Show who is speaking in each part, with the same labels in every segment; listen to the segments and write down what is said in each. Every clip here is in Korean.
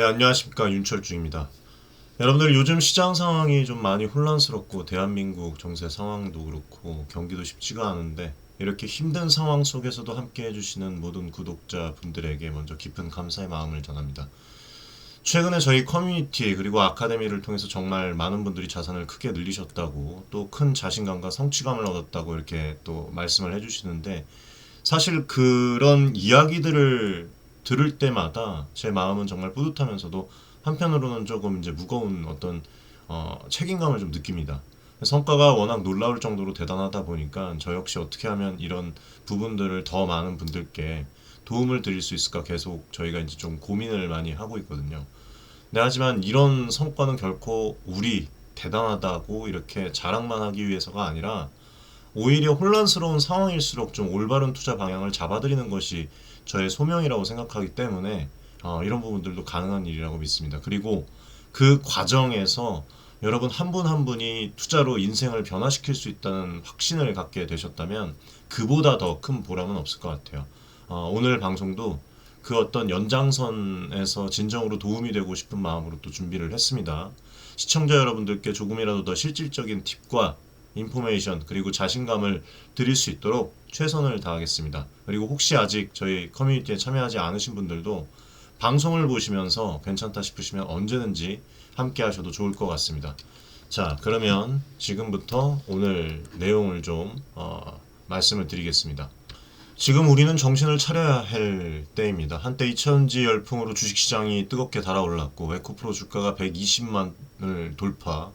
Speaker 1: 네, 안녕하십니까. 윤철중입니다. 여러분들 요즘 시장 상황이 좀 많이 혼란스럽고 대한민국 정세 상황도 그렇고 경기도 쉽지가 않은데 이렇게 힘든 상황 속에서도 함께 해주시는 모든 구독자분들에게 먼저 깊은 감사의 마음을 전합니다. 최근에 저희 커뮤니티 그리고 아카데미를 통해서 정말 많은 분들이 자산을 크게 늘리셨다고 또 큰 자신감과 성취감을 얻었다고 이렇게 또 말씀을 해주시는데 사실 그런 이야기들을 들을 때마다 제 마음은 정말 뿌듯하면서도 한편으로는 조금 이제 무거운 어떤 책임감을 좀 느낍니다. 성과가 워낙 놀라울 정도로 대단하다 보니까 저 역시 어떻게 하면 이런 부분들을 더 많은 분들께 도움을 드릴 수 있을까 계속 저희가 이제 좀 고민을 많이 하고 있거든요. 네, 하지만 이런 성과는 결코 우리 대단하다고 이렇게 자랑만 하기 위해서가 아니라 오히려 혼란스러운 상황일수록 좀 올바른 투자 방향을 잡아드리는 것이 저의 소명이라고 생각하기 때문에 이런 부분들도 가능한 일이라고 믿습니다. 그리고 그 과정에서 여러분 한 분 한 분이 투자로 인생을 변화시킬 수 있다는 확신을 갖게 되셨다면 그보다 더 큰 보람은 없을 것 같아요. 오늘 방송도 그 어떤 연장선에서 진정으로 도움이 되고 싶은 마음으로 또 준비를 했습니다. 시청자 여러분들께 조금이라도 더 실질적인 팁과 인포메이션 그리고 자신감을 드릴 수 있도록 최선을 다하겠습니다. 그리고 혹시 아직 저희 커뮤니티에 참여하지 않으신 분들도 방송을 보시면서 괜찮다 싶으시면 언제든지 함께 하셔도 좋을 것 같습니다. 자, 그러면 지금부터 오늘 내용을 좀 말씀을 드리겠습니다. 지금 우리는 정신을 차려야 할 때입니다. 한때 이천지 열풍으로 주식시장이 뜨겁게 달아올랐고 에코프로 주가가 120만을 돌파,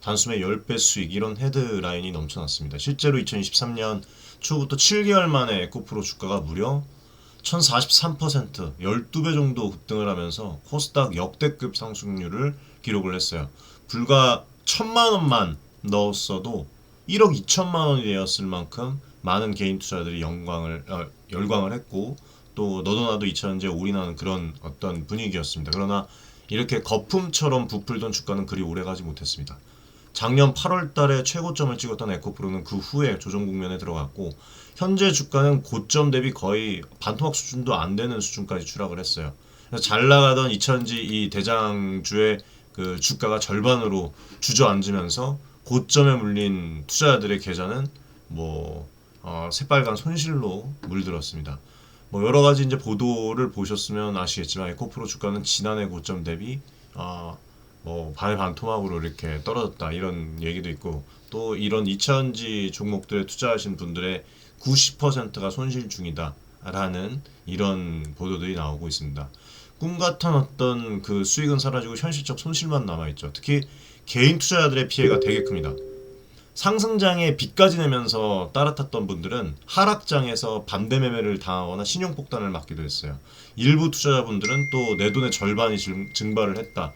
Speaker 1: 단숨에 10배 수익 이런 헤드라인이 넘쳐났습니다. 실제로 2023년 초부터 7개월 만에 에코프로 주가가 무려 1043%, 12배 정도 급등을 하면서 코스닥 역대급 상승률을 기록을 했어요. 불과 1000만 원만 넣었어도 1억 2천만 원이 되었을 만큼 많은 개인 투자들이 열광을 했고 또 너도 나도 이천지에 올인하는 그런 어떤 분위기였습니다. 그러나 이렇게 거품처럼 부풀던 주가는 그리 오래가지 못했습니다. 작년 8월 달에 최고점을 찍었던 에코프로는 그 후에 조정 국면에 들어갔고 현재 주가는 고점 대비 거의 반토막 수준도 안 되는 수준까지 추락을 했어요. 그래서 잘 나가던 이천지 이 대장주의 그 주가가 절반으로 주저앉으면서 고점에 물린 투자자들의 계좌는 새빨간 손실로 물들었습니다. 여러 가지 이제 보도를 보셨으면 아시겠지만 에코프로 주가는 지난해 고점 대비 반의 반토막으로 이렇게 떨어졌다 이런 얘기도 있고 또 이런 이천지 종목들에 투자하신 분들의 90%가 손실 중이다 라는 이런 보도들이 나오고 있습니다. 꿈 같은 어떤 그 수익은 사라지고 현실적 손실만 남아있죠. 특히 개인 투자자들의 피해가 되게 큽니다. 상승장에 빚까지 내면서 따라탔던 분들은 하락장에서 반대 매매를 당하거나 신용폭탄을 맞기도 했어요. 일부 투자자분들은 또 내 돈의 절반이 증발을 했다.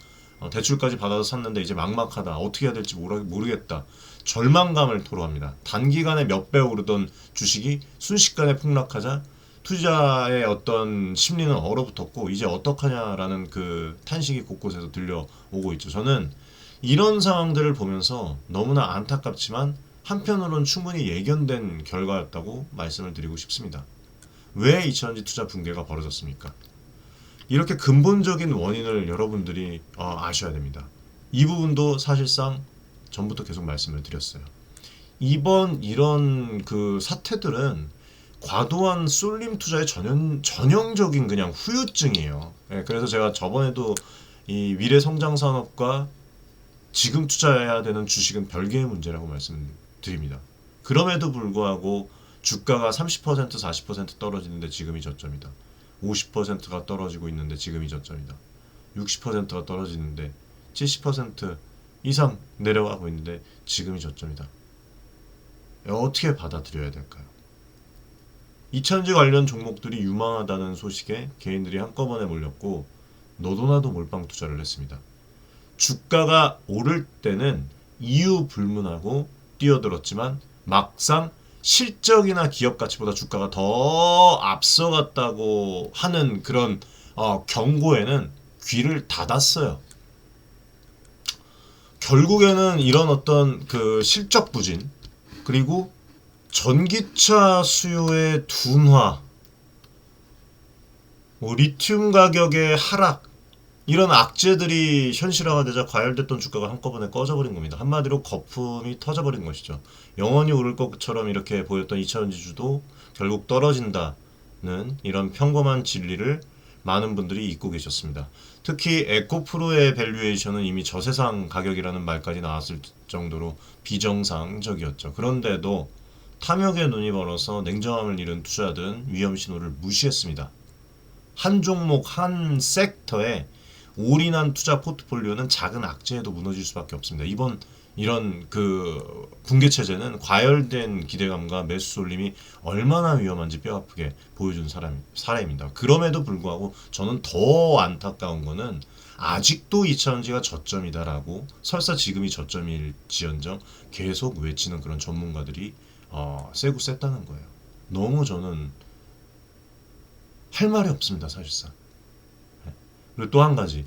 Speaker 1: 대출까지 받아서 샀는데 이제 막막하다. 어떻게 해야 될지 모르겠다. 절망감을 토로합니다. 단기간에 몇 배 오르던 주식이 순식간에 폭락하자 투자의 어떤 심리는 얼어붙었고 이제 어떡하냐라는 그 탄식이 곳곳에서 들려오고 있죠. 저는 이런 상황들을 보면서 너무나 안타깝지만 한편으로는 충분히 예견된 결과였다고 말씀을 드리고 싶습니다. 왜 이천지 투자 붕괴가 벌어졌습니까? 이렇게 근본적인 원인을 여러분들이 아셔야 됩니다. 이 부분도 사실상 전부터 계속 말씀을 드렸어요. 이번 이런 그 사태들은 과도한 쏠림 투자의 전형적인 그냥 후유증이에요. 그래서 제가 저번에도 이 미래 성장 산업과 지금 투자해야 되는 주식은 별개의 문제라고 말씀드립니다. 그럼에도 불구하고 주가가 30% 40% 떨어지는데 지금이 저점이다. 50%가 떨어지고 있는데 지금이 저점이다. 60%가 떨어지는데 70% 이상 내려가고 있는데 지금이 저점이다. 어떻게 받아들여야 될까요? 이천지 관련 종목들이 유망하다는 소식에 개인들이 한꺼번에 몰렸고 너도 나도 몰빵 투자를 했습니다. 주가가 오를 때는 이유 불문하고 뛰어들었지만 막상 실적이나 기업 가치보다 주가가 더 앞서갔다고 하는 그런 경고에는 귀를 닫았어요. 결국에는 이런 어떤 그 실적 부진 그리고 전기차 수요의 둔화, 리튬 가격의 하락 이런 악재들이 현실화되자 과열됐던 주가가 한꺼번에 꺼져버린 겁니다. 한마디로 거품이 터져버린 것이죠. 영원히 오를 것처럼 이렇게 보였던 2차전지주도 결국 떨어진다는 이런 평범한 진리를 많은 분들이 잊고 계셨습니다. 특히 에코프로의 밸류에이션은 이미 저세상 가격이라는 말까지 나왔을 정도로 비정상적이었죠. 그런데도 탐욕에 눈이 멀어서 냉정함을 잃은 투자들은 위험 신호를 무시했습니다. 한 종목, 한 섹터에 올인한 투자 포트폴리오는 작은 악재에도 무너질 수밖에 없습니다. 이번 이런 그 붕괴 체제는 과열된 기대감과 매수 쏠림이 얼마나 위험한지 뼈아프게 보여준 사례입니다. 그럼에도 불구하고 저는 더 안타까운 거는 아직도 2차전지가 저점이다라고 설사 지금이 저점일지언정 계속 외치는 그런 전문가들이 세고 셌다는 거예요. 너무 저는 할 말이 없습니다, 사실상. 그리고 또 한 가지,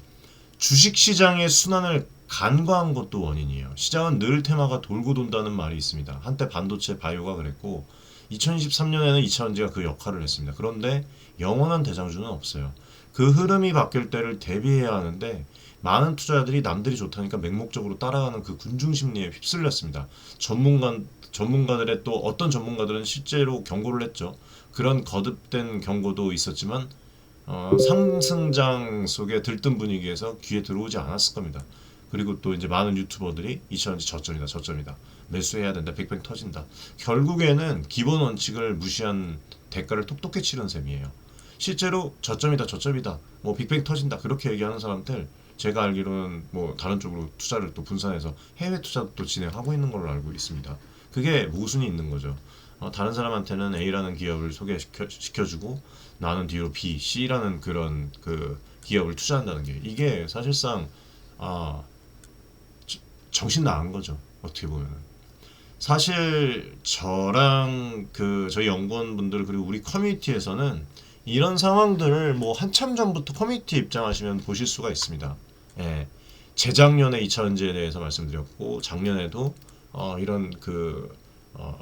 Speaker 1: 주식시장의 순환을 간과한 것도 원인이에요. 시장은 늘 테마가 돌고 돈다는 말이 있습니다. 한때 반도체 바이오가 그랬고 2023년에는 2차전지가 그 역할을 했습니다. 그런데 영원한 대장주는 없어요. 그 흐름이 바뀔 때를 대비해야 하는데 많은 투자자들이 남들이 좋다니까 맹목적으로 따라가는 그 군중 심리에 휩쓸렸습니다. 전문가들의 또 어떤 전문가들은 실제로 경고를 했죠. 그런 거듭된 경고도 있었지만 상승장 속에 들뜬 분위기에서 귀에 들어오지 않았을 겁니다. 그리고 또 이제 많은 유튜버들이 2차전지 저점이다 매수해야 된다, 빅뱅 터진다. 결국에는 기본 원칙을 무시한 대가를 똑똑히 치른 셈이에요. 실제로 저점이다 뭐 빅뱅 터진다 그렇게 얘기하는 사람들 제가 알기로는 뭐 다른 쪽으로 투자를 또 분산해서 해외 투자도 또 진행하고 있는 걸로 알고 있습니다. 그게 모순이 있는 거죠. 다른 사람한테는 A라는 기업을 소개시켜주고 나는 뒤로 B, C라는 그런 그 기업을 투자한다는 게 이게 사실상 정신 나간 거죠. 어떻게 보면은. 사실 저랑 그 저희 연구원분들 그리고 우리 커뮤니티에서는 이런 상황들을 뭐 한참 전부터 커뮤니티 입장하시면 보실 수가 있습니다. 예. 재작년에 2차전지에 대해서 말씀드렸고 작년에도 이런 그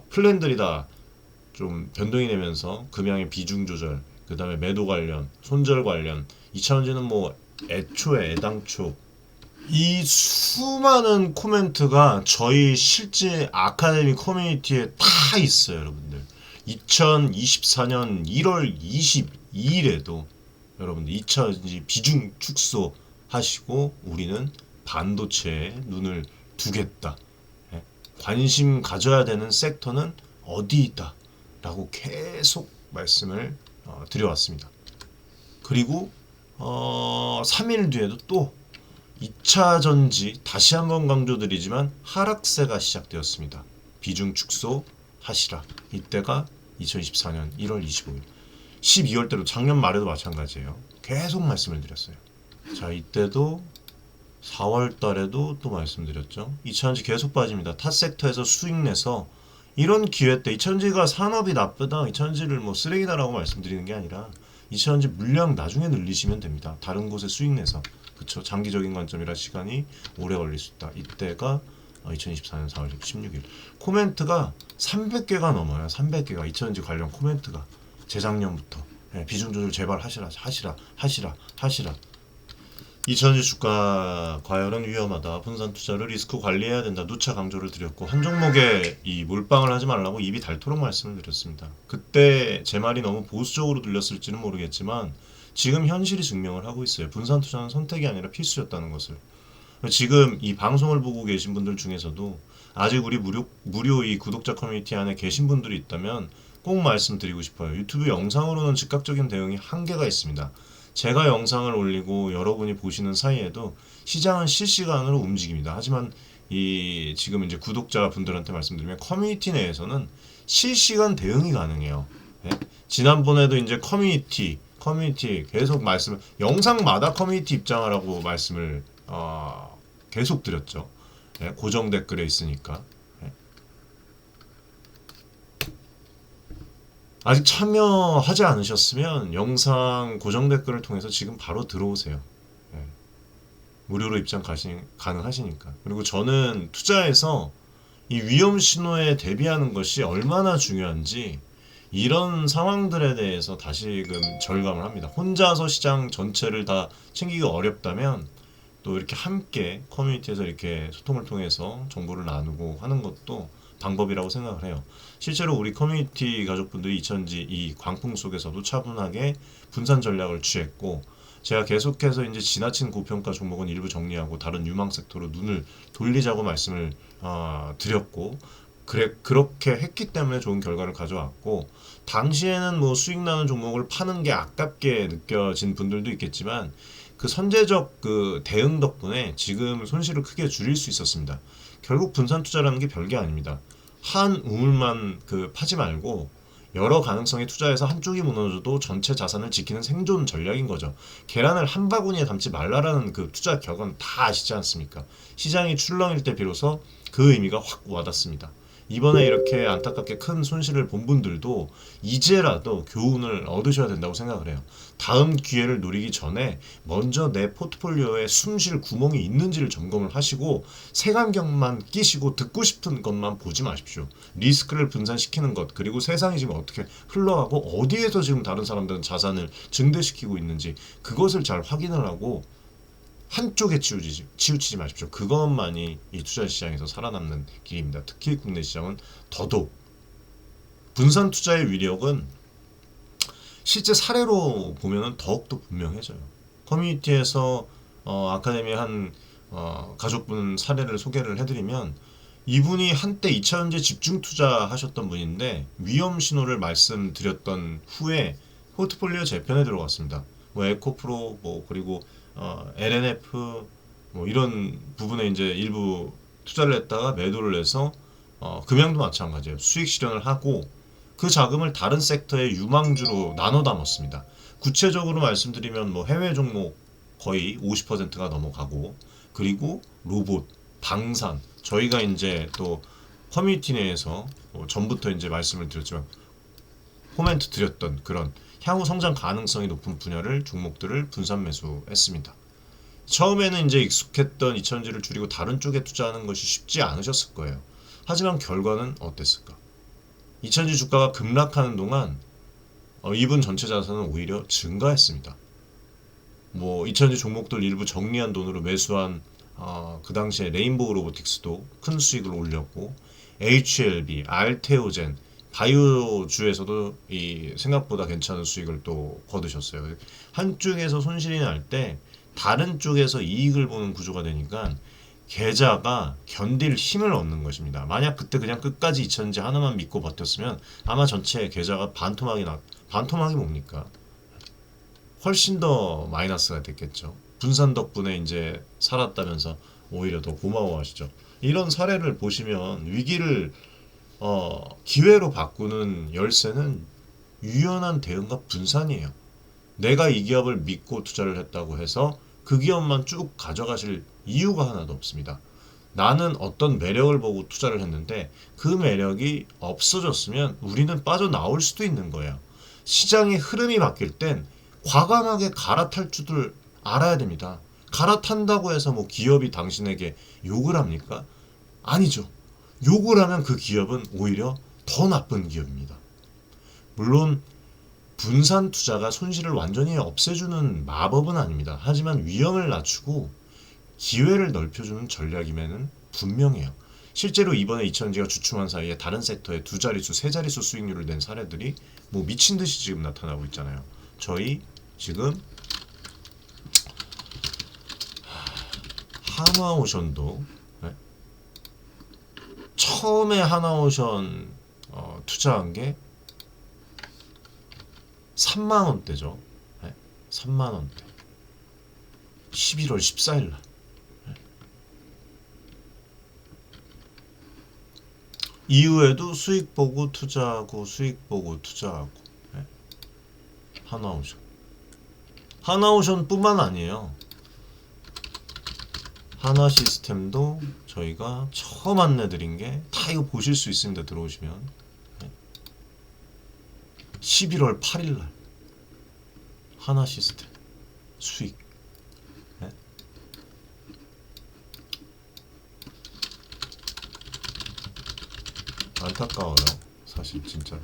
Speaker 1: 플랜들이 다 좀 변동이 되면서 금양의 비중 조절, 그 다음에 매도 관련, 손절 관련 2차전지는 뭐 애당초 이 수많은 코멘트가 저희 실제 아카데미 커뮤니티에 다 있어요, 여러분들. 2024년 1월 22일에도 여러분들 2차전지 비중 축소 하시고 우리는 반도체에 눈을 두겠다. 관심 가져야 되는 섹터는 어디 있다. 라고 계속 말씀을 드려왔습니다. 그리고 3일 뒤에도 또 2차 전지 다시 한번 강조드리지만 하락세가 시작되었습니다. 비중 축소 하시라. 이때가 2024년 1월 25일. 12월 때도 작년 말에도 마찬가지예요. 계속 말씀을 드렸어요. 자, 이때도 4월 달에도 또 말씀드렸죠. 2차 전지 계속 빠집니다. 타 섹터에서 수익 내서 이런 기회 때 2차 전지가 산업이 나쁘다, 2차 전지를 뭐 쓰레기다라고 말씀드리는 게 아니라 2차 전지 물량 나중에 늘리시면 됩니다. 다른 곳에 수익 내서. 그쵸. 장기적인 관점이라 시간이 오래 걸릴 수 있다. 이때가 2024년 4월 16일. 코멘트가 300개가 넘어요. 300개가 2차전지 관련 코멘트가 재작년부터 비중 조절 제발 하시라. 2차전지 주가 과열은 위험하다. 분산 투자를 리스크 관리해야 된다. 누차 강조를 드렸고 한 종목에 이 몰빵을 하지 말라고 입이 닳도록 말씀을 드렸습니다. 그때 제 말이 너무 보수적으로 들렸을지는 모르겠지만 지금 현실이 증명을 하고 있어요. 분산 투자는 선택이 아니라 필수였다는 것을. 지금 이 방송을 보고 계신 분들 중에서도 아직 우리 무료 이 구독자 커뮤니티 안에 계신 분들이 있다면 꼭 말씀드리고 싶어요. 유튜브 영상으로는 즉각적인 대응이 한계가 있습니다. 제가 영상을 올리고 여러분이 보시는 사이에도 시장은 실시간으로 움직입니다. 하지만 이 지금 이제 구독자분들한테 말씀드리면 커뮤니티 내에서는 실시간 대응이 가능해요. 네? 지난번에도 이제 커뮤니티 계속 영상마다 커뮤니티 입장하라고 말씀을 계속 드렸죠. 네? 고정 댓글에 있으니까. 네? 아직 참여하지 않으셨으면 영상 고정 댓글을 통해서 지금 바로 들어오세요. 네. 무료로 입장 가능하시니까. 그리고 저는 투자에서 이 위험 신호에 대비하는 것이 얼마나 중요한지 이런 상황들에 대해서 다시금 절감을 합니다. 혼자서 시장 전체를 다 챙기기 어렵다면 또 이렇게 함께 커뮤니티에서 이렇게 소통을 통해서 정보를 나누고 하는 것도 방법이라고 생각을 해요. 실제로 우리 커뮤니티 가족분들이 이천지 이 광풍 속에서도 차분하게 분산 전략을 취했고, 제가 계속해서 이제 지나친 고평가 종목은 일부 정리하고 다른 유망 섹터로 눈을 돌리자고 말씀을 드렸고, 그렇게 했기 때문에 좋은 결과를 가져왔고, 당시에는 뭐 수익 나는 종목을 파는 게 아깝게 느껴진 분들도 있겠지만 그 선제적 그 대응 덕분에 지금 손실을 크게 줄일 수 있었습니다. 결국 분산 투자라는 게 별게 아닙니다. 한 우물만 그 파지 말고 여러 가능성에 투자해서 한쪽이 무너져도 전체 자산을 지키는 생존 전략인 거죠. 계란을 한 바구니에 담지 말라라는 그 투자 격언 다 아시지 않습니까? 시장이 출렁일 때 비로소 그 의미가 확 와닿습니다. 이번에 이렇게 안타깝게 큰 손실을 본 분들도 이제라도 교훈을 얻으셔야 된다고 생각을 해요. 다음 기회를 노리기 전에 먼저 내 포트폴리오에 숨쉴 구멍이 있는지를 점검을 하시고 색안경만 끼시고 듣고 싶은 것만 보지 마십시오. 리스크를 분산시키는 것, 그리고 세상이 지금 어떻게 흘러가고 어디에서 지금 다른 사람들은 자산을 증대시키고 있는지 그것을 잘 확인을 하고 한쪽에 치우치지 마십시오. 그것만이 이 투자 시장에서 살아남는 길입니다. 특히 국내 시장은 더더욱. 분산 투자의 위력은 실제 사례로 보면 더욱더 분명해져요. 커뮤니티에서 아카데미 한 가족분 사례를 소개를 해드리면, 이분이 한때 2차전지 집중 투자하셨던 분인데 위험 신호를 말씀드렸던 후에 포트폴리오 재편에 들어갔습니다. 뭐 에코프로 뭐 그리고 LNF 뭐 이런 부분에 이제 일부 투자를 했다가 매도를 해서 금양도 마찬가지예요. 수익 실현을 하고 그 자금을 다른 섹터의 유망주로 나눠 담았습니다. 구체적으로 말씀드리면 뭐 해외 종목 거의 50%가 넘어가고, 그리고 로봇, 방산, 저희가 이제 또 커뮤니티 내에서 전부터 이제 말씀을 드렸지만 코멘트 드렸던 그런 향후 성장 가능성이 높은 분야를 종목들을 분산 매수했습니다. 처음에는 이제 익숙했던 이천지를 줄이고 다른 쪽에 투자하는 것이 쉽지 않으셨을 거예요. 하지만 결과는 어땠을까? 이천지 주가가 급락하는 동안 이분 전체 자산은 오히려 증가했습니다. 뭐 이천지 종목들 일부 정리한 돈으로 매수한 그 당시에 레인보우 로보틱스도 큰 수익을 올렸고, HLB, 알테오젠, 바이오주에서도 이 생각보다 괜찮은 수익을 또 거두셨어요. 한쪽에서 손실이 날 때 다른 쪽에서 이익을 보는 구조가 되니까 계좌가 견딜 힘을 얻는 것입니다. 만약 그때 그냥 끝까지 이천지 하나만 믿고 버텼으면 아마 전체 계좌가 반토막이 뭡니까? 훨씬 더 마이너스가 됐겠죠. 분산 덕분에 이제 살았다면서 오히려 더 고마워하시죠. 이런 사례를 보시면 위기를 기회로 바꾸는 열쇠는 유연한 대응과 분산이에요. 내가 이 기업을 믿고 투자를 했다고 해서 그 기업만 쭉 가져가실 이유가 하나도 없습니다. 나는 어떤 매력을 보고 투자를 했는데 그 매력이 없어졌으면 우리는 빠져나올 수도 있는 거예요. 시장의 흐름이 바뀔 땐 과감하게 갈아탈 줄을 알아야 됩니다. 갈아탄다고 해서 뭐 기업이 당신에게 욕을 합니까? 아니죠. 욕을 하면 그 기업은 오히려 더 나쁜 기업입니다. 물론 분산 투자가 손실을 완전히 없애주는 마법은 아닙니다. 하지만 위험을 낮추고 기회를 넓혀주는 전략임에는 분명해요. 실제로 이번에 이천지가 주춤한 사이에 다른 섹터에 두 자릿수, 세 자릿수 수익률을 낸 사례들이 뭐 미친 듯이 지금 나타나고 있잖아요. 저희 지금 하나오션도 처음에 하나오션 투자한 게 3만 원대죠. 3만 원대. 11월 14일 날. 이후에도 수익 보고 투자하고 수익 보고 투자하고. 하나오션. 하나오션뿐만 아니에요. 하나시스템도 저희가 처음 안내드린 게 다 이거 보실 수 있습니다. 들어오시면 11월 8일 날 하나시스템 수익. 안타까워요. 사실 진짜로.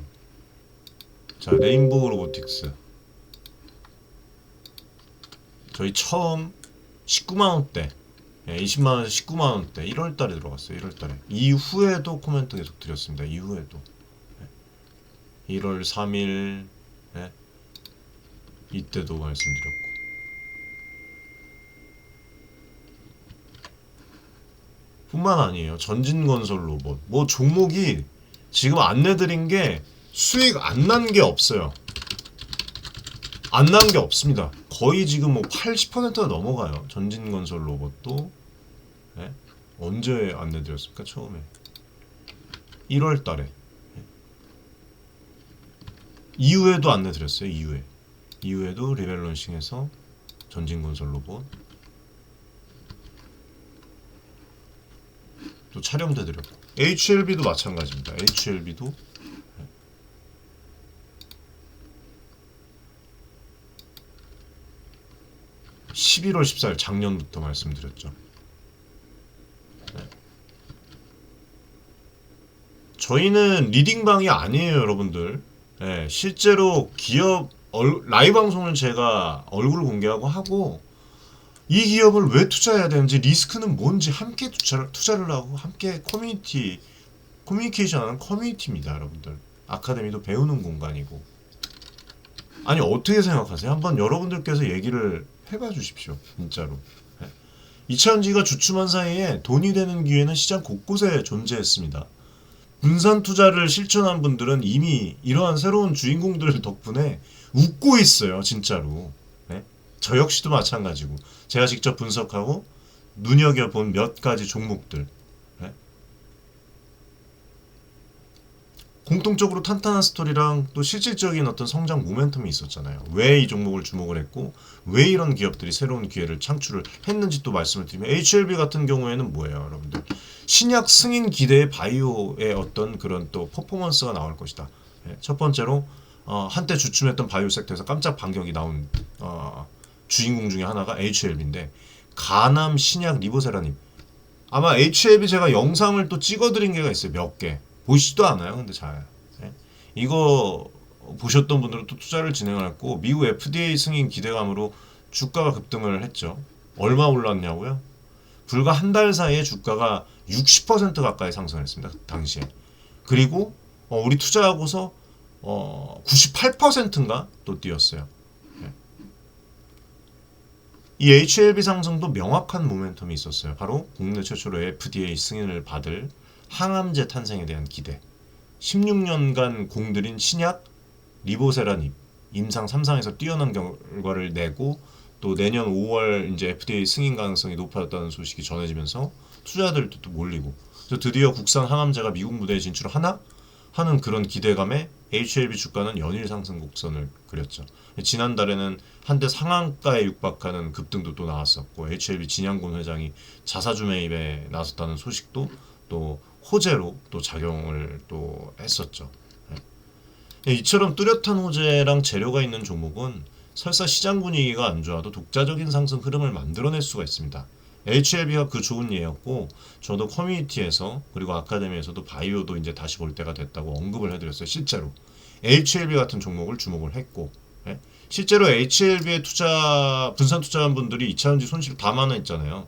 Speaker 1: 자, 레인보우 로보틱스. 저희 처음 19만원대, 20만원에서 19만원대 1월달에 들어갔어요. 1월달에. 이후에도 코멘트 계속 드렸습니다. 이후에도 1월 3일 이때도 말씀드렸고, 뿐만 아니에요. 전진건설 로봇 뭐 종목이 지금 안내드린 게 수익 안 난 게 없어요. 안 난 게 없습니다. 거의 지금 뭐 80%가 넘어가요. 전진건설 로봇도 언제 안내드렸습니까? 처음에 1월 달에. 이후에도 안내드렸어요. 이후에도 리밸런싱해서 전진건설 로봇 또 촬영도 드렸고, HLB도 마찬가지입니다. HLB도 11월 14일 작년부터 말씀드렸죠. 저희는 리딩방이 아니에요, 여러분들. 실제로 기업 라이브 방송을 제가 얼굴 공개하고 하고, 이 기업을 왜 투자해야 되는지, 리스크는 뭔지 함께 투자를 하고 함께 커뮤니케이션하는 커뮤니티입니다, 여러분들. 아카데미도 배우는 공간이고. 아니, 어떻게 생각하세요? 한번 여러분들께서 얘기를 해봐 주십시오, 진짜로. 2차전지가 주춤한 사이에 돈이 되는 기회는 시장 곳곳에 존재했습니다. 분산 투자를 실천한 분들은 이미 이러한 새로운 주인공들 덕분에 웃고 있어요, 진짜로. 저 역시도 마찬가지고, 제가 직접 분석하고 눈여겨본 몇 가지 종목들, 공통적으로 탄탄한 스토리랑 또 실질적인 어떤 성장 모멘텀이 있었잖아요. 왜 이 종목을 주목을 했고, 왜 이런 기업들이 새로운 기회를 창출을 했는지 또 말씀을 드리면, HLB 같은 경우에는 뭐예요, 여러분들? 신약 승인 기대의 바이오의 어떤 그런 또 퍼포먼스가 나올 것이다. 첫 번째로 한때 주춤했던 바이오 섹터에서 깜짝 반격이 나온 주인공 중에 하나가 HLB인데, 가남 신약 리보세라님, 아마 HLB 제가 영상을 또 찍어드린 게가 있어요. 몇 개. 보시지도 않아요. 근데 잘. 이거 보셨던 분들은 또 투자를 진행했고, 미국 FDA 승인 기대감으로 주가가 급등을 했죠. 얼마 올랐냐고요? 불과 한 달 사이에 주가가 60% 가까이 상승했습니다. 그 당시에. 그리고 우리 투자하고서 98%인가 또 뛰었어요. 이 HLB 상승도 명확한 모멘텀이 있었어요. 바로 국내 최초로 FDA 승인을 받을 항암제 탄생에 대한 기대. 16년간 공들인 신약 리보세라닙 임상 3상에서 뛰어난 결과를 내고, 또 내년 5월 이제 FDA 승인 가능성이 높아졌다는 소식이 전해지면서 투자들도 또 몰리고, 그래서 드디어 국산 항암제가 미국 무대에 진출하나 하는 그런 기대감에 HLB 주가는 연일 상승 곡선을 그렸죠. 지난달에는 한때 상한가에 육박하는 급등도 또 나왔었고, HLB 진양곤 회장이 자사주 매입에 나섰다는 소식도 또 호재로 또 작용을 또 했었죠. 이처럼 뚜렷한 호재랑 재료가 있는 종목은 설사 시장 분위기가 안 좋아도 독자적인 상승 흐름을 만들어낼 수가 있습니다. HLB가 그 좋은 예였고, 저도 커뮤니티에서 그리고 아카데미에서도 바이오도 이제 다시 볼 때가 됐다고 언급을 해드렸어요. 실제로 HLB 같은 종목을 주목을 했고, 실제로 HLB에 분산 투자한 분들이 2차전지 손실 다 만회했잖아요.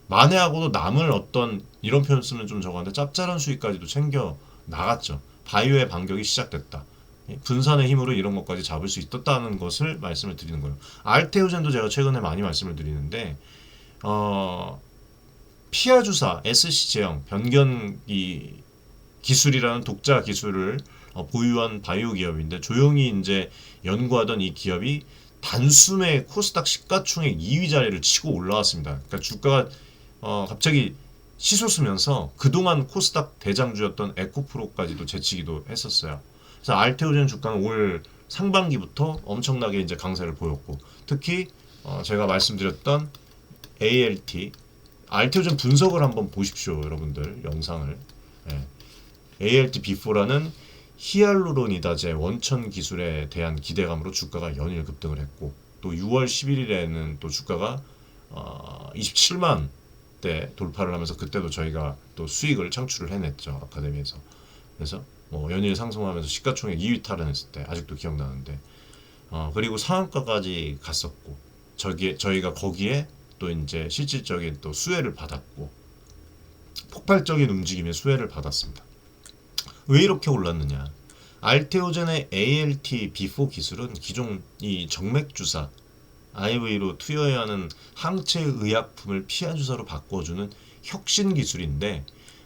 Speaker 1: 만회하고도 남을 어떤, 이런 표현 쓰면 좀 저거한데, 짭짤한 수익까지도 챙겨 나갔죠. 바이오의 반격이 시작됐다. 분산의 힘으로 이런 것까지 잡을 수 있었다는 것을 말씀을 드리는 거예요. 알테오젠도 제가 최근에 많이 말씀을 드리는데, 피아주사 SC 제형 변경기 기술이라는 독자 기술을 보유한 바이오 기업인데, 조용히 이제 연구하던 이 기업이 단숨에 코스닥 시가총액 2위 자리를 치고 올라왔습니다. 그러니까 주가가 갑자기 치솟으면서 그동안 코스닥 대장주였던 에코프로까지도 제치기도 했었어요. 그래서 알테오젠 주가는 올 상반기부터 엄청나게 이제 강세를 보였고, 특히 제가 말씀드렸던 알테오젠 분석을 한번 보십시오, 여러분들 영상을. ALT B4라는 히알루로니다제 원천 기술에 대한 기대감으로 주가가 연일 급등을 했고, 또 6월 11일에는 또 주가가 27만 대 돌파를 하면서, 그때도 저희가 또 수익을 창출을 해냈죠, 아카데미에서. 그래서 뭐 연일 상승하면서 시가총액 2위 탈환했을 때 아직도 기억나는데 그리고 상한가까지 갔었고 저희가 거기에 또 이제 실질적인 또 수혜를 받았고 폭발적인 움직임의 수혜를 받았습니다. 왜 이렇게 올랐느냐? 알테오젠의 ALT B4 기술은 기존 이 정맥 주사 IV로 투여해야 하는 항체 의약품을 피하 주사로 바꿔주는 혁신 기술인데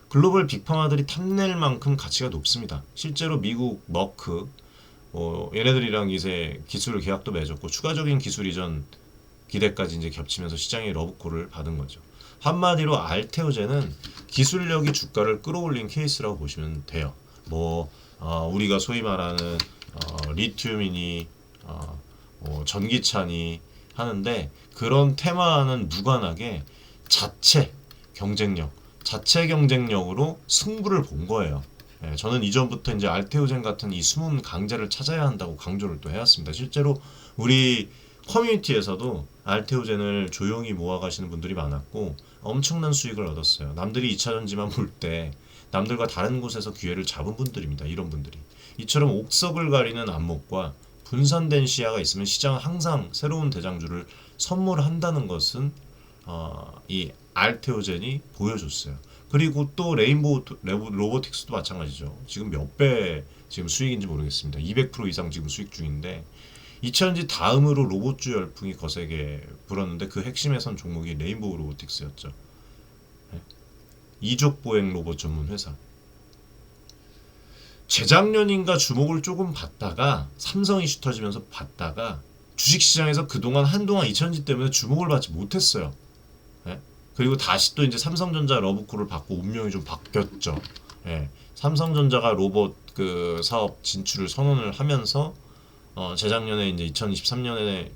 Speaker 1: 글로벌 빅파마들이 탐낼 만큼 가치가 높습니다. 실제로 미국 머크 얘네들이랑 이제 기술 계약도 맺었고 추가적인 기술 이전 기대까지 이제 겹치면서 시장의 러브콜을 받은 거죠. 한마디로 알테오젠은 기술력이 주가를 끌어올린 케이스라고 보시면 돼요. 우리가 소위 말하는 리튬이니 전기차니 하는데 그런 테마와는 무관하게 자체 경쟁력으로 승부를 본 거예요. 저는 이전부터 이제 알테오젠 같은 이 숨은 강자를 찾아야 한다고 강조를 또 해왔습니다. 실제로 우리 커뮤니티에서도 알테오젠을 조용히 모아가시는 분들이 많았고 엄청난 수익을 얻었어요. 남들이 2차전지만 볼 때 남들과 다른 곳에서 기회를 잡은 분들입니다. 이런 분들이. 이처럼 옥석을 가리는 안목과 분산된 시야가 있으면 시장은 항상 새로운 대장주를 선물한다는 것은 이 알테오젠이 보여줬어요. 그리고 또 레인보우 로보틱스도 마찬가지죠. 지금 몇 배 지금 수익인지 모르겠습니다. 200% 이상 지금 수익 중인데 2000지 다음으로 로봇주 열풍이 거세게 불었는데 그 핵심에 선 종목이 레인보우 로보틱스였죠. 이족 보행 로봇 전문 회사. 재작년인가 주목을 조금 받다가 삼성 이슈 터지면서 받다가 주식시장에서 그동안 한동안 2000지 때문에 주목을 받지 못했어요. 그리고 다시 또 이제 삼성전자 러브콜을 받고 운명이 좀 바뀌었죠. 삼성전자가 로봇 그 사업 진출을 선언을 하면서 재작년에 이제 2023년에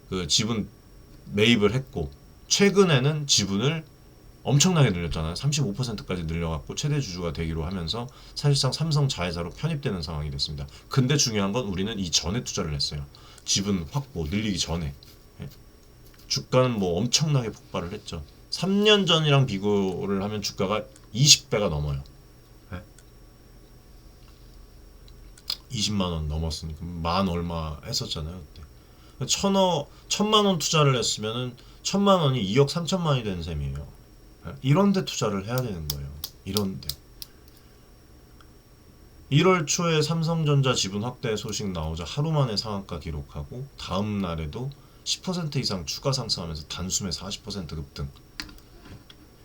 Speaker 1: 그 지분 매입을 했고 최근에는 지분을 엄청나게 늘렸잖아요. 35%까지 늘려갖고 최대 주주가 되기로 하면서 사실상 삼성 자회사로 편입되는 상황이 됐습니다. 근데 중요한 건 우리는 이 전에 투자를 했어요. 지분 확보 늘리기 전에. 주가는 뭐 엄청나게 폭발을 했죠. 3년 전이랑 비교를 하면 주가가 20배가 넘어요. 20만 원 넘었으니까 만 얼마 했었잖아요 그때. 1,000만 원 투자를 했으면은 1,000만 원이 2억 3천만이 되는 셈이에요. 이런데 투자를 해야 되는 거예요. 이런데. 1월 초에 삼성전자 지분 확대 소식 나오자 하루 만에 상한가 기록하고 다음 날에도 10% 이상 추가 상승하면서 단숨에 40% 급등.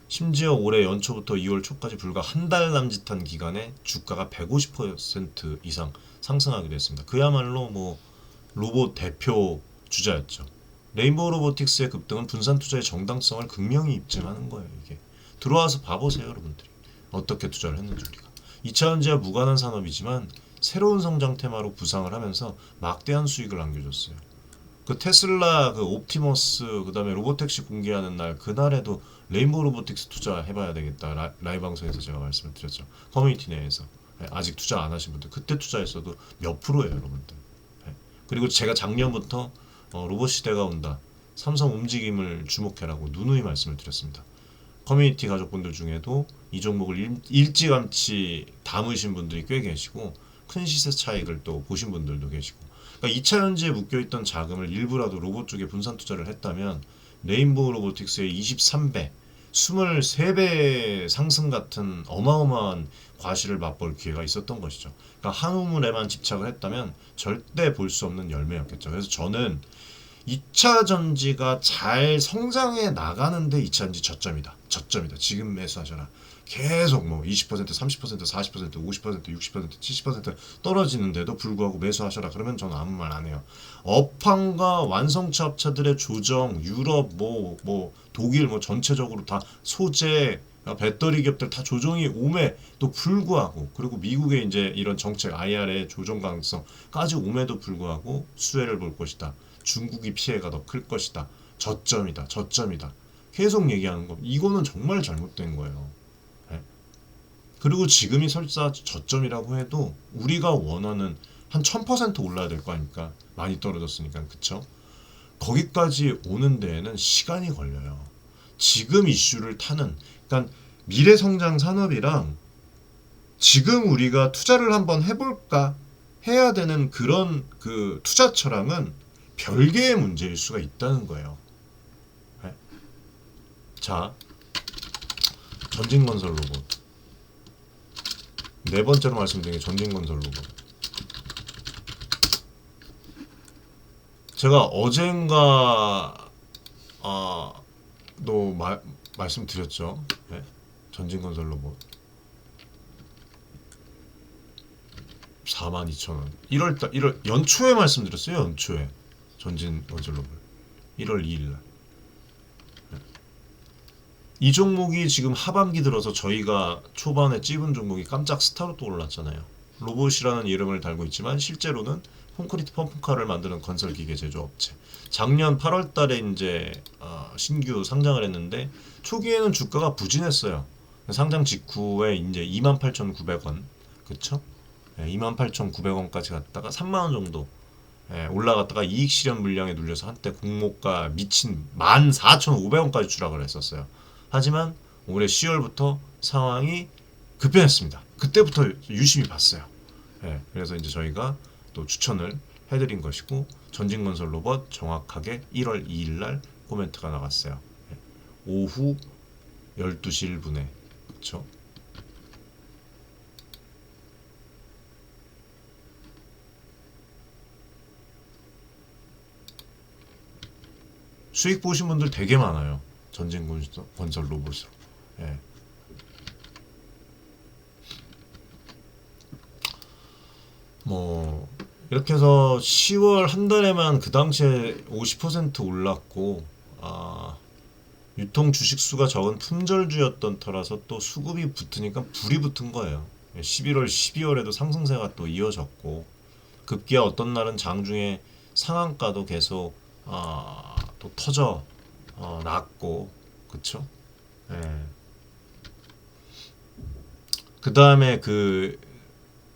Speaker 1: 심지어 올해 연초부터 2월 초까지 불과 한 달 남짓한 기간에 주가가 150% 이상 상승하기도 했습니다. 그야말로 뭐 로봇 대표 주자였죠. 레인보우 로보틱스의 급등은 분산 투자의 정당성을 극명히 입증하는 거예요. 이게 들어와서 봐보세요, 여러분들이 어떻게 투자를 했는지. 우리가 2차전지와 무관한 산업이지만 새로운 성장 테마로 부상을 하면서 막대한 수익을 안겨줬어요. 그 테슬라 그 옵티머스 그다음에 로보택시 공개하는 날 그날에도 레인보우 로보틱스 투자해봐야 되겠다 라이브 방송에서 제가 말씀을 드렸죠. 커뮤니티 내에서. 아직 투자 안 하신 분들 그때 투자했어도 몇 프로예요, 여러분들. 그리고 제가 작년부터 로봇 시대가 온다, 삼성 움직임을 주목해라고 누누이 말씀을 드렸습니다. 커뮤니티 가족분들 중에도 이 종목을 일찌감치 담으신 분들이 꽤 계시고 큰 시세 차익을 또 보신 분들도 계시고, 그러니까 2차전지에 묶여있던 자금을 일부라도 로봇 쪽에 분산 투자를 했다면 레인보우 로보틱스의 23배, 23배 상승 같은 어마어마한 과실을 맛볼 기회가 있었던 것이죠. 그러니까 한 우물에만 집착을 했다면 절대 볼 수 없는 열매였겠죠. 그래서 저는 2차 전지가 잘 성장해 나가는데 2차전지 저점이다. 지금 매수하셔라. 계속 뭐 20%, 30%, 40%, 50%, 60%, 70% 떨어지는데도 불구하고 매수하셔라. 그러면 저는 아무 말 안 해요. 업황과 완성차 업체들의 조정, 유럽, 독일 전체적으로 다 소재, 배터리 기업들 다 조정이 옴에도 불구하고, 그리고 미국의 이제 이런 정책 IR의 조정 가능성까지 옴에도 불구하고 수혜를 볼 것이다. 중국이 피해가 더 클 것이다. 저점이다. 계속 얘기하는 거. 이거는 정말 잘못된 거예요. 그리고 지금이 설사 저점이라고 해도 우리가 원하는 한 1000% 올라야 될 거 아닙니까? 많이 떨어졌으니까. 그쵸? 거기까지 오는 데에는 시간이 걸려요. 지금 이슈를 타는, 그러니까 미래성장 산업이랑 지금 우리가 투자를 한번 해볼까 해야 되는 그런 그 투자 철학은 별개의 문제일 수가 있다는 거예요. 네? 자, 전진건설 로봇. 네 번째로 말씀드린 게 전진건설 로봇. 제가 어젠가 또 말씀드렸죠. 네? 전진건설 로봇 42,000원. 1월 연초에 말씀드렸어요. 연초에 전진건설 로봇 1월 2일날. 이 종목이 지금 하반기 들어서 저희가 초반에 찝은 종목이 깜짝 스타로 또 올랐잖아요. 로봇이라는 이름을 달고 있지만 실제로는 콘크리트 펌프카를 만드는 건설기계 제조업체. 작년 8월 달에 이제 신규 상장을 했는데 초기에는 주가가 부진했어요. 상장 직후에 이제 28,900원. 그쵸? 28,900원까지 갔다가 3만 원 정도 올라갔다가 이익 실현 물량에 눌려서 한때 공모가 미친 14,500원까지 추락을 했었어요. 하지만 올해 10월부터 상황이 급변했습니다. 그때부터 유심히 봤어요. 그래서 이제 저희가 또 추천을 해드린 것이고 전진건설 로봇 정확하게 1월 2일 날 코멘트가 나갔어요. 오후 12시 1분에 그렇죠? 수익 보신 분들 되게 많아요. 전진건설 로봇으로. 예. 뭐 이렇게 해서 10월 한 달에만 그 당시에 50% 올랐고 유통 주식 수가 적은 품절주였던 터라서 또 수급이 붙으니까 불이 붙은 거예요. 11월, 12월에도 상승세가 또 이어졌고 급기야 어떤 날은 장중에 상한가도 계속 또 터져 났고 그쵸? 예. 그 다음에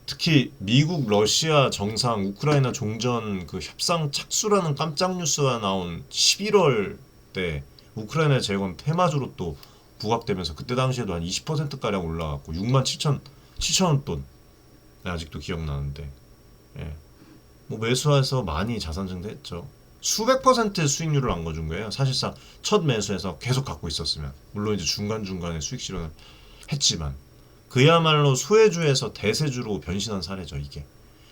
Speaker 1: 특히 미국 러시아 정상 우크라이나 종전 그 협상 착수라는 깜짝 뉴스가 나온 11월 때 우크라이나 재건 테마주로 또 부각되면서 그때 당시에도 한 20%가량 올라갔고 6만 7천 돈 아직도 기억나는데 뭐 매수해서 많이 자산 증대했죠. 수백 퍼센트의 수익률을 안거준 거예요. 사실상 첫 매수에서 계속 갖고 있었으면 물론 이제 중간중간에 수익 실현을 했지만 그야말로 소외주에서 대세주로 변신한 사례죠 이게.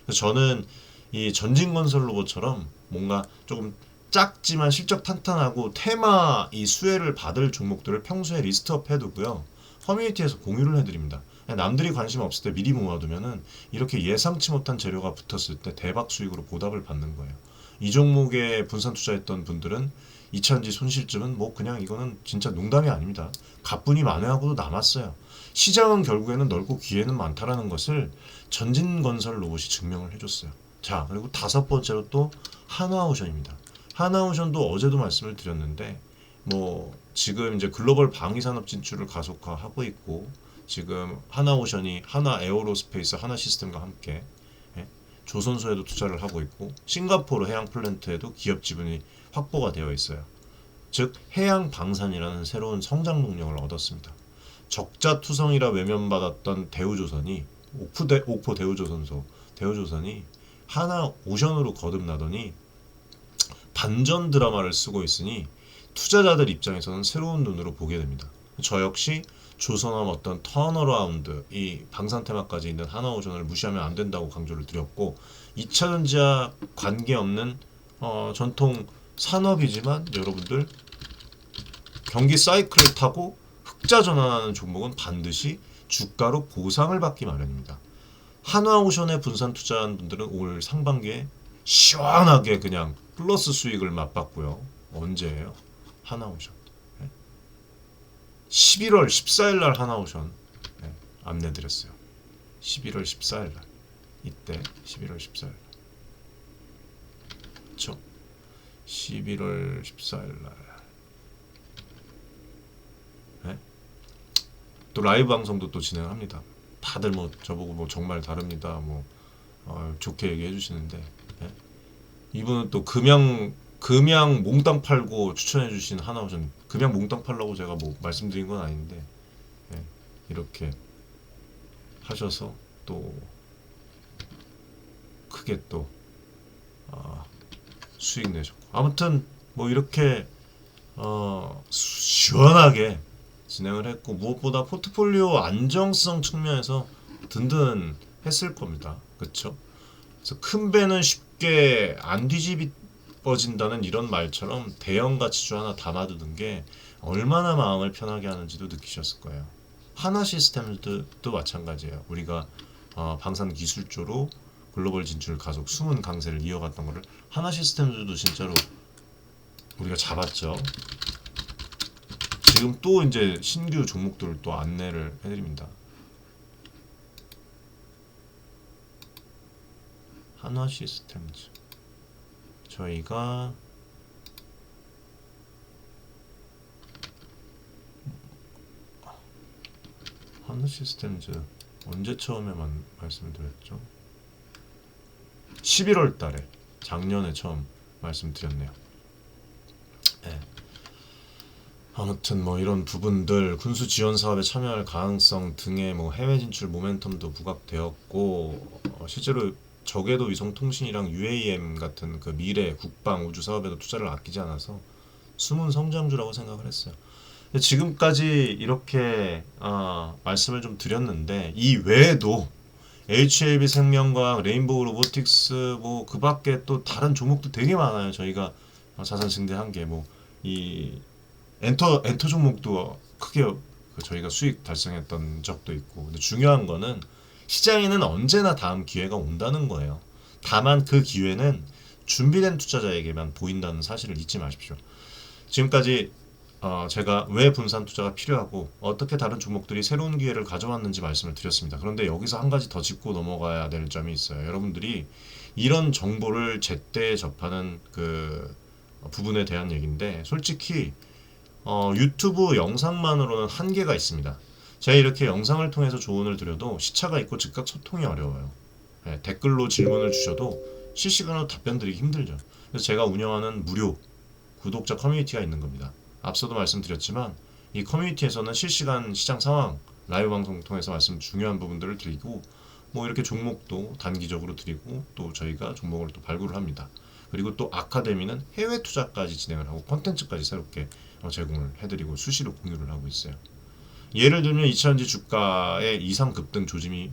Speaker 1: 그래서 저는 이 전진건설 로봇처럼 뭔가 조금 작지만 실적 탄탄하고 테마 이 수혜를 받을 종목들을 평소에 리스트업 해두고요. 커뮤니티에서 공유를 해드립니다. 남들이 관심 없을 때 미리 모아두면은 이렇게 예상치 못한 재료가 붙었을 때 대박 수익으로 보답을 받는 거예요. 이 종목에 분산 투자했던 분들은 이차전지 손실쯤은 뭐 그냥 이거는 진짜 농담이 아닙니다. 가뿐히 만회하고도 남았어요. 시장은 결국에는 넓고 기회는 많다라는 것을 전진건설 로봇이 증명을 해줬어요. 자, 그리고 다섯 번째로 또 한화오션입니다. 한화오션도 어제도 말씀을 드렸는데 뭐 지금 이제 글로벌 방위산업 진출을 가속화하고 있고 지금 한화오션이 한화에어로스페이스 한화시스템과 함께 조선소에도 투자를 하고 있고 싱가포르 해양 플랜트에도 기업 지분이 확보가 되어 있어요. 즉 해양 방산이라는 새로운 성장 동력을 얻었습니다. 적자투성이라 외면받았던 대우조선이 옥포 대우조선이 하나오션으로 거듭나더니 반전 드라마를 쓰고 있으니 투자자들 입장에서는 새로운 눈으로 보게 됩니다. 저 역시 조선업 어떤 턴어라운드 이 방산 테마까지 있는 하나오션을 무시하면 안 된다고 강조를 드렸고 2차전지와 관계없는 전통 산업이지만 여러분들 경기 사이클을 타고 흑자 전환하는 종목은 반드시 주가로 보상을 받기 마련입니다. 한화오션에 분산 투자한 분들은 올 상반기에 시원하게 그냥 플러스 수익을 맛봤고요. 언제예요? 한화오션 11월 14일 날 한화오션 안내드렸어요. 11월 14일 날 이때 11월 14일 날 그쵸? 11월 14일 날 또 라이브 방송도 또 진행합니다. 다들 뭐 저보고 뭐 정말 다릅니다. 뭐 좋게 얘기해 주시는데 이분은 또 금양 몽땅 팔고 추천해 주신 한화오션 금양 몽땅 팔라고 제가 뭐 말씀드린 건 아닌데 이렇게 하셔서 또 크게 또 수익 내셨고, 아무튼 뭐 이렇게 시원하게 진행을 했고, 무엇보다 포트폴리오 안정성 측면에서 든든했을 겁니다. 그쵸? 그래서 큰 배는 쉽게 안 뒤집어진다는 이런 말처럼 대형 가치주 하나 담아두는 게 얼마나 마음을 편하게 하는지도 느끼셨을 거예요. 하나 시스템도 마찬가지예요. 우리가 방산 기술조로 글로벌 진출 가속 숨은 강세를 이어갔던 거를 하나 시스템즈도 진짜로 우리가 잡았죠. 지금 또 이제 신규 종목들을 또 안내를 해드립니다. 한화 시스템즈, 저희가 한화 시스템즈 언제 처음에 말씀을 드렸죠? 11월 달에, 작년에 처음 말씀드렸네요. 네. 아무튼 뭐 이런 부분들, 군수 지원 사업에 참여할 가능성 등의 뭐 해외 진출 모멘텀도 부각되었고, 실제로 저궤도 위성 통신이랑 UAM 같은 그 미래 국방 우주 사업에도 투자를 아끼지 않아서 숨은 성장주라고 생각을 했어요. 지금까지 이렇게 말씀을 좀 드렸는데, 이 외에도 HLB 생명과학, 레인보우 로보틱스, 뭐 그 밖에 또 다른 종목도 되게 많아요. 저희가 자산 증대한 게 뭐 이 엔터 종목도 크게 저희가 수익 달성했던 적도 있고. 근데 중요한 거는 시장에는 언제나 다음 기회가 온다는 거예요. 다만 그 기회는 준비된 투자자에게만 보인다는 사실을 잊지 마십시오. 지금까지 제가 왜 분산 투자가 필요하고 어떻게 다른 종목들이 새로운 기회를 가져왔는지 말씀을 드렸습니다. 그런데 여기서 한 가지 더 짚고 넘어가야 될 점이 있어요. 여러분들이 이런 정보를 제때 접하는 그 부분에 대한 얘기인데, 솔직히 유튜브 영상만으로는 한계가 있습니다. 제가 이렇게 영상을 통해서 조언을 드려도 시차가 있고 즉각 소통이 어려워요. 네, 댓글로 질문을 주셔도 실시간으로 답변 드리기 힘들죠. 그래서 제가 운영하는 무료 구독자 커뮤니티가 있는 겁니다. 앞서도 말씀드렸지만 이 커뮤니티에서는 실시간 시장 상황 라이브 방송 통해서 말씀 중요한 부분들을 드리고, 뭐 이렇게 종목도 단기적으로 드리고, 또 저희가 종목을 또 발굴을 합니다. 그리고 또 아카데미는 해외 투자까지 진행을 하고 콘텐츠까지 새롭게 제공을 해드리고 수시로 공유를 하고 있어요. 예를 들면 2차전지 주가의 이상 급등 조짐이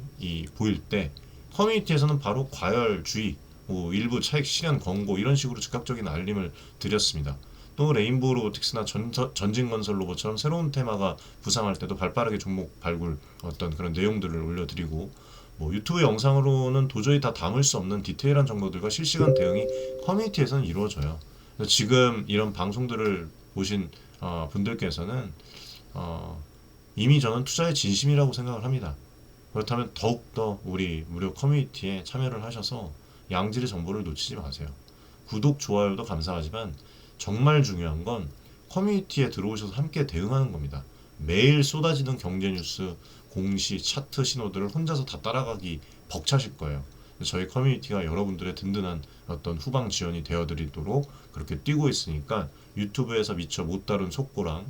Speaker 1: 보일 때 커뮤니티에서는 바로 과열 주의, 뭐 일부 차익 실현 권고 이런 식으로 즉각적인 알림을 드렸습니다. 또 레인보우 로보틱스나 전진건설 로봇처럼 새로운 테마가 부상할 때도 발빠르게 종목 발굴 어떤 그런 내용들을 올려드리고, 뭐 유튜브 영상으로는 도저히 다 담을 수 없는 디테일한 정보들과 실시간 대응이 커뮤니티에서는 이루어져요. 그래서 지금 이런 방송들을 보신 분들께서는 이미 저는 투자에 진심이라고 생각을 합니다. 그렇다면 더욱더 우리 무료 커뮤니티에 참여를 하셔서 양질의 정보를 놓치지 마세요. 구독, 좋아요도 감사하지만 정말 중요한 건 커뮤니티에 들어오셔서 함께 대응하는 겁니다. 매일 쏟아지는 경제 뉴스, 공시, 차트 신호들을 혼자서 다 따라가기 벅차실 거예요. 저희 커뮤니티가 여러분들의 든든한 어떤 후방 지원이 되어드리도록 그렇게 뛰고 있으니까, 유튜브에서 미처 못 다룬 속보랑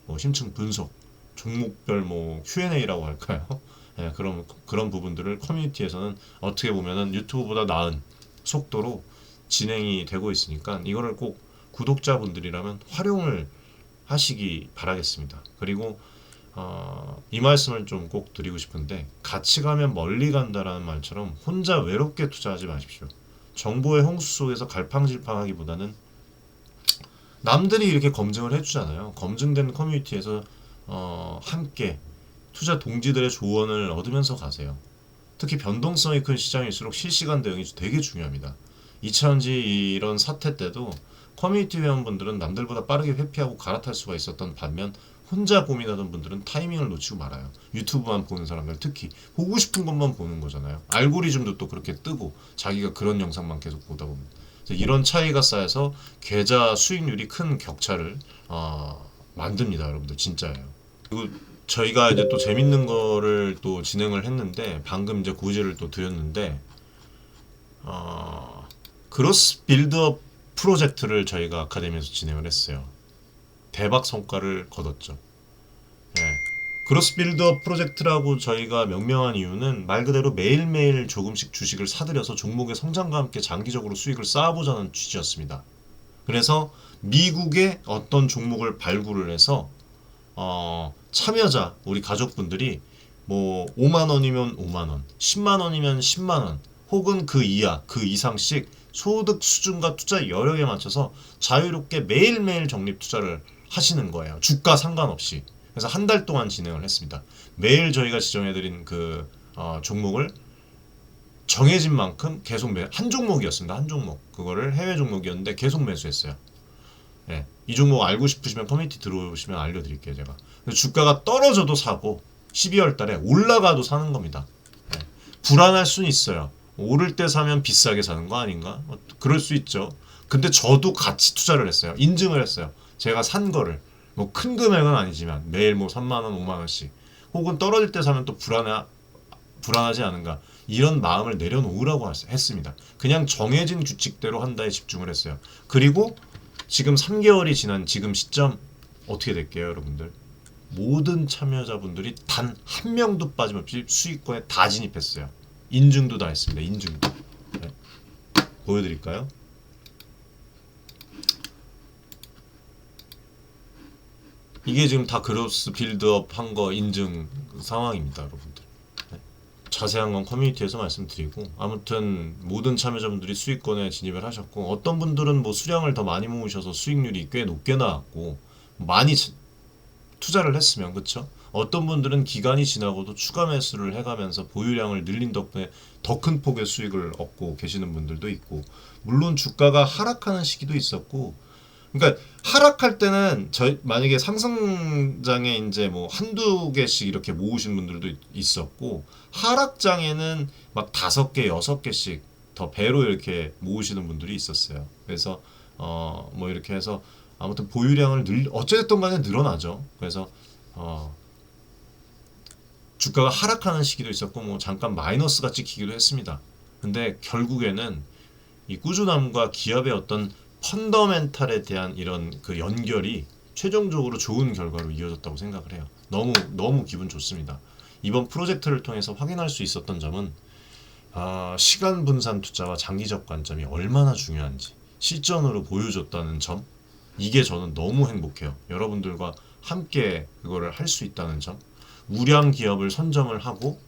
Speaker 1: 뭐 심층 분석, 종목별 뭐 Q&A라고 할까요? 네, 그런 부분들을 커뮤니티에서는 어떻게 보면은 유튜브보다 나은 속도로 진행이 되고 있으니까 이거를 꼭 구독자분들이라면 활용을 하시기 바라겠습니다. 그리고 이 말씀을 좀 꼭 드리고 싶은데, 같이 가면 멀리 간다라는 말처럼 혼자 외롭게 투자하지 마십시오. 정보의 홍수 속에서 갈팡질팡하기보다는 남들이 이렇게 검증을 해주잖아요. 검증된 커뮤니티에서 함께 투자 동지들의 조언을 얻으면서 가세요. 특히 변동성이 큰 시장일수록 실시간 대응이 되게 중요합니다. 2차전지 이런 사태 때도 커뮤니티 회원분들은 남들보다 빠르게 회피하고 갈아탈 수가 있었던 반면, 혼자 고민하던 분들은 타이밍을 놓치고 말아요. 유튜브만 보는 사람들, 특히 보고 싶은 것만 보는 거잖아요. 알고리즘도 또 그렇게 뜨고 자기가 그런 영상만 계속 보다 보면 이런 차이가 쌓여서 계좌 수익률이 큰 격차를 만듭니다. 여러분들 진짜예요. 그리고 저희가 이제 또 재밌는 거를 또 진행을 했는데, 방금 이제 고지를 또 드렸는데, 그로스 빌드업 프로젝트를 저희가 아카데미에서 진행을 했어요. 대박 성과를 거뒀죠. 예. 그로스 빌드업 프로젝트라고 저희가 명명한 이유는 말 그대로 매일매일 조금씩 주식을 사들여서 종목의 성장과 함께 장기적으로 수익을 쌓아보자는 취지였습니다. 그래서 미국의 어떤 종목을 발굴을 해서 참여자 우리 가족분들이 뭐 5만 원이면 5만 원, 10만 원이면 10만 원, 혹은 그 이하, 그 이상씩 소득 수준과 투자 여력에 맞춰서 자유롭게 매일매일 적립 투자를 하시는 거예요. 주가 상관없이. 그래서 한 달 동안 진행을 했습니다. 매일 저희가 지정해드린 그 종목을 정해진 만큼 계속 한 종목이었습니다. 한 종목. 그거를 해외 종목이었는데 계속 매수했어요. 예, 이 종목 알고 싶으시면 커뮤니티 들어오시면 알려드릴게요. 제가. 주가가 떨어져도 사고 12월 달에 올라가도 사는 겁니다. 예, 불안할 수는 있어요. 오를 때 사면 비싸게 사는 거 아닌가? 그럴 수 있죠. 근데 저도 같이 투자를 했어요. 인증을 했어요. 제가 산 거를. 뭐 큰 금액은 아니지만 매일 뭐 3만 원, 5만 원씩. 혹은 떨어질 때 사면 또 불안하지 않은가? 이런 마음을 내려놓으라고 했습니다. 그냥 정해진 규칙대로 한다에 집중을 했어요. 그리고 지금 3개월이 지난 지금 시점 어떻게 될게요, 여러분들? 모든 참여자분들이 단 한 명도 빠짐없이 수익권에 다 진입했어요. 인증도 다 했습니다. 인증도. 네. 보여드릴까요? 이게 지금 다 그로스 빌드업 한 거 인증 상황입니다, 여러분들. 네. 자세한 건 커뮤니티에서 말씀드리고, 아무튼 모든 참여자분들이 수익권에 진입을 하셨고, 어떤 분들은 뭐 수량을 더 많이 모으셔서 수익률이 꽤 높게 나왔고, 많이 투자를 했으면, 그쵸? 어떤 분들은 기간이 지나고도 추가 매수를 해가면서 보유량을 늘린 덕분에 더 큰 폭의 수익을 얻고 계시는 분들도 있고, 물론 주가가 하락하는 시기도 있었고, 그러니까 하락할 때는 만약에 상승장에 이제 뭐 한두 개씩 이렇게 모으신 분들도 있었고, 하락장에는 막 5개, 6개씩 더 배로 이렇게 모으시는 분들이 있었어요. 그래서 뭐 이렇게 해서 아무튼 보유량을 어쨌든 간에 늘어나죠. 그래서 주가가 하락하는 시기도 있었고 뭐 잠깐 마이너스가 찍히기도 했습니다. 근데 결국에는 이 꾸준함과 기업의 어떤 펀더멘탈에 대한 이런 그 연결이 최종적으로 좋은 결과로 이어졌다고 생각을 해요. 너무 기분 좋습니다. 이번 프로젝트를 통해서 확인할 수 있었던 점은 시간 분산 투자와 장기적 관점이 얼마나 중요한지 실전으로 보여줬다는 점, 이게 저는 너무 행복해요. 여러분들과 함께 그거를 할 수 있다는 점, 우량 기업을 선점을 하고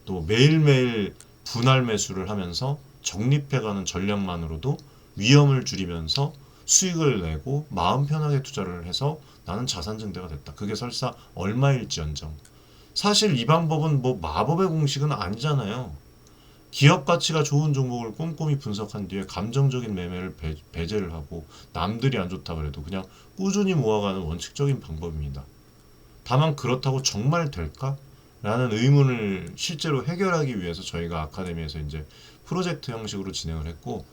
Speaker 1: 또 매일매일 분할 매수를 하면서 적립해가는 전략만으로도 위험을 줄이면서 수익을 내고 마음 편하게 투자를 해서 나는 자산 증대가 됐다. 그게 설사 얼마일지언정. 사실 이 방법은 뭐 마법의 공식은 아니잖아요. 기업 가치가 좋은 종목을 꼼꼼히 분석한 뒤에 감정적인 매매를 배제를 하고 남들이 안 좋다 그래도 그냥 꾸준히 모아가는 원칙적인 방법입니다. 다만 그렇다고 정말 될까? 라는 의문을 실제로 해결하기 위해서 저희가 아카데미에서 이제 프로젝트 형식으로 진행을 했고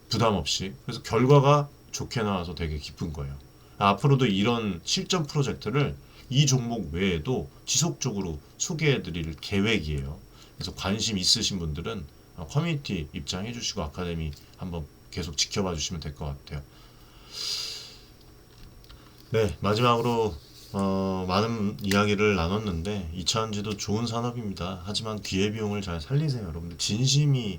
Speaker 1: 부담 없이, 그래서 결과가 좋게 나와서 되게 기쁜 거예요. 앞으로도 이런 실전 프로젝트를 이 종목 외에도 지속적으로 소개해 드릴 계획이에요. 그래서 관심 있으신 분들은 커뮤니티 입장해 주시고 아카데미 한번 계속 지켜봐 주시면 될 것 같아요. 네, 마지막으로 많은 이야기를 나눴는데 2차전지도 좋은 산업입니다. 하지만 기회비용을 잘 살리세요. 여러분들 진심이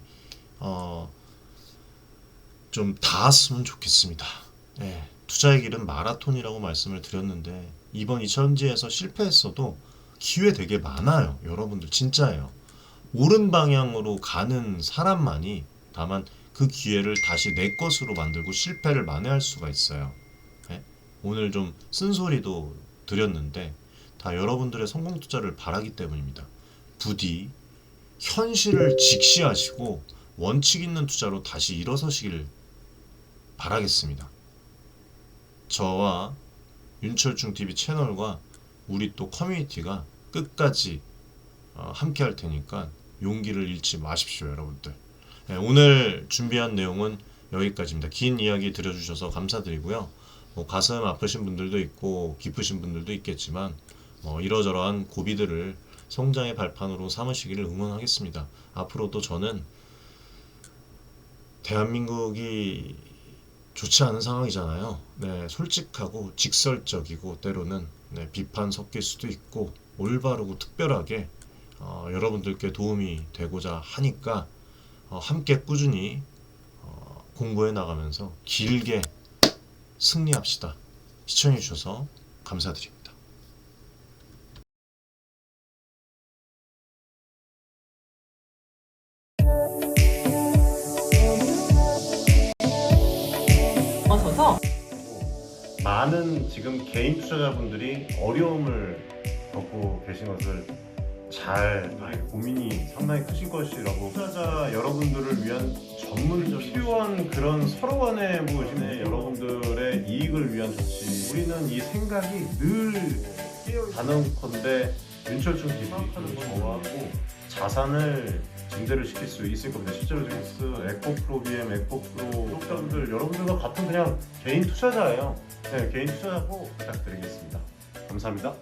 Speaker 1: 좀 닿았으면 좋겠습니다. 네, 투자의 길은 마라톤이라고 말씀을 드렸는데 이번 2차전지에서 실패했어도 기회 되게 많아요. 여러분들 진짜예요. 옳은 방향으로 가는 사람만이 다만 그 기회를 다시 내 것으로 만들고 실패를 만회할 수가 있어요. 네? 오늘 좀 쓴소리도 드렸는데 다 여러분들의 성공 투자를 바라기 때문입니다. 부디 현실을 직시하시고 원칙 있는 투자로 다시 일어서시길 바라겠습니다. 저와 윤철중TV 채널과 우리 또 커뮤니티가 끝까지 함께 할 테니까 용기를 잃지 마십시오, 여러분들. 네, 오늘 준비한 내용은 여기까지입니다. 긴 이야기 들어주셔서 감사드리고요. 가슴 아프신 분들도 있고 기쁘신 분들도 있겠지만 이러저러한 고비들을 성장의 발판으로 삼으시기를 응원하겠습니다. 앞으로도 저는 대한민국이 좋지 않은 상황이잖아요. 네, 솔직하고 직설적이고 때로는 비판 섞일 수도 있고 올바르고 특별하게 여러분들께 도움이 되고자 하니까 함께 꾸준히 공부해 나가면서 길게 승리합시다. 시청해 주셔서 감사드립니다.
Speaker 2: 어서서
Speaker 1: 많은 지금 개인 투자자분들이 어려움을 겪고 계신 것을 잘 고민이 상당히 크실 것이라고, 투자자 여러분들을 위한 전문적인 필요한 그런 서로 간의 여러분들의 이익을 위한 조치, 우리는 이 생각이 늘 단언컨대 윤철중 TV를 좋아하고 자산을 증대를 시킬 수 있을 겁니다. 실제로 지금 에코프로 BM, 에코프로 구독자분들 여러분들과 같은 그냥 개인 투자자예요. 네, 개인 투자자고 부탁드리겠습니다. 감사합니다.